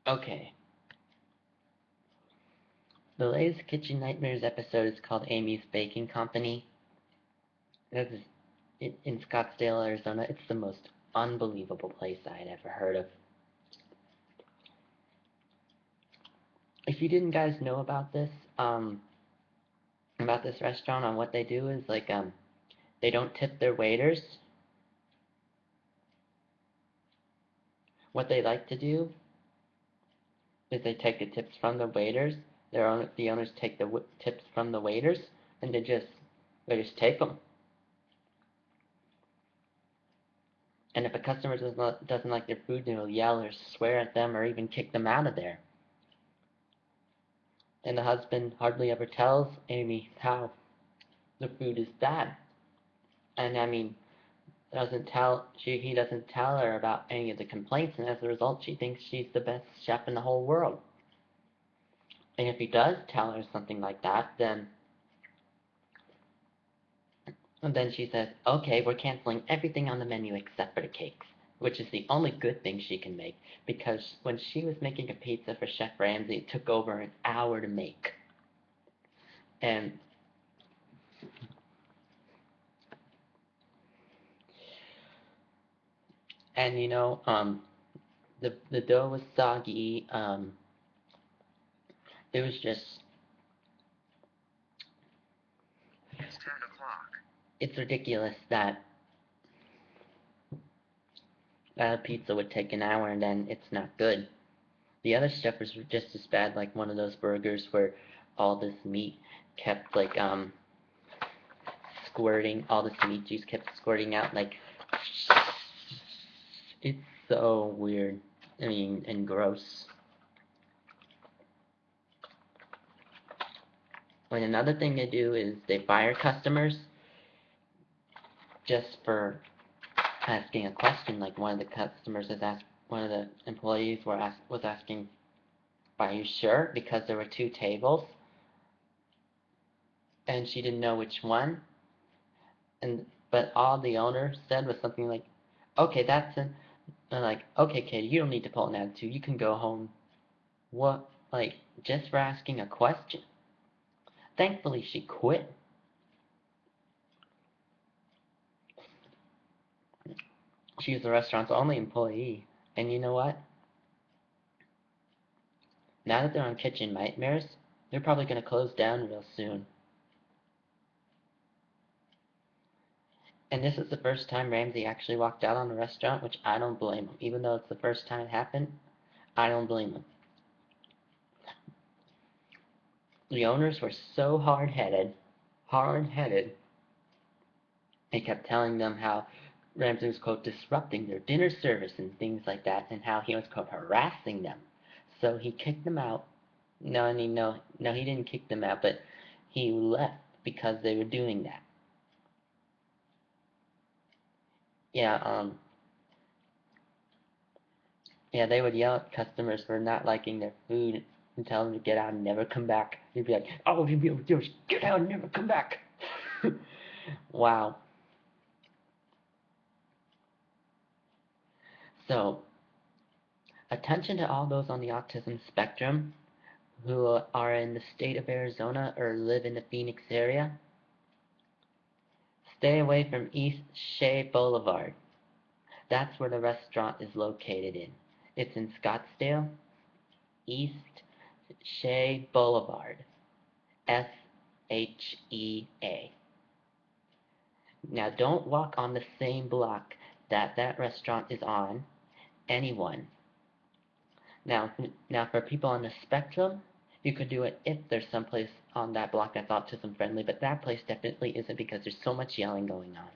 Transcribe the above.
Okay. The latest Kitchen Nightmares episode is called Amy's Baking Company. This is in Scottsdale, Arizona. It's the most unbelievable place I had ever heard of. If you didn't guys know about this restaurant, on what they do is they don't tip their waiters. What they like to do is they take the tips from the waiters. The owners take the tips from the waiters, and they just take them. And if a customer doesn't like their food, they'll yell or swear at them or even kick them out of there. And the husband hardly ever tells Amy how the food is bad. And I mean, he doesn't tell her about any of the complaints, and as a result, she thinks she's the best chef in the whole world. And if he does tell her something like that, then she says, okay, we're canceling everything on the menu except for the cakes, which is the only good thing she can make, because when she was making a pizza for Chef Ramsay, it took over an hour to make. And you know, the dough was soggy. It was just, It's 10 o'clock. it's ridiculous that a pizza would take an hour and then it's not good. The other stuff was just as bad, like one of those burgers where all this meat kept squirting, all this meat juice kept squirting out. Like, it's so weird. I mean, and gross. And another thing they do is they fire customers just for asking a question. Like one of the employees was asking, "Are you sure?" Because there were two tables, and she didn't know which one. But all the owner said was something like, "Okay, that's it." And like, "Okay, kid, you don't need to pull an attitude. You can go home." What? Like, just for asking a question. Thankfully, she quit. She was the restaurant's only employee. And you know what? Now that they're on Kitchen Nightmares, they're probably going to close down real soon. And this is the first time Ramsay actually walked out on the restaurant, which I don't blame him. Even though it's the first time it happened, I don't blame him. The owners were so hard-headed, they kept telling them how Ramsay was, quote, disrupting their dinner service and things like that, and how he was, quote, harassing them. So he kicked them out. No, he didn't kick them out, but he left because they were doing that. Yeah, yeah, they would yell at customers for not liking their food and tell them to get out and never come back. He'd be like, "Oh, you'd be able to do is get out and never come back." Wow. So, attention to all those on the autism spectrum who are in the state of Arizona or live in the Phoenix area. Stay away from East Shea Boulevard. That's where the restaurant is located in. It's in Scottsdale, East Shea Boulevard. SHEA. Now don't walk on the same block that restaurant is on. Anyone. Now for people on the spectrum, you could do it if there's someplace on that block that's autism friendly, but that place definitely isn't because there's so much yelling going on.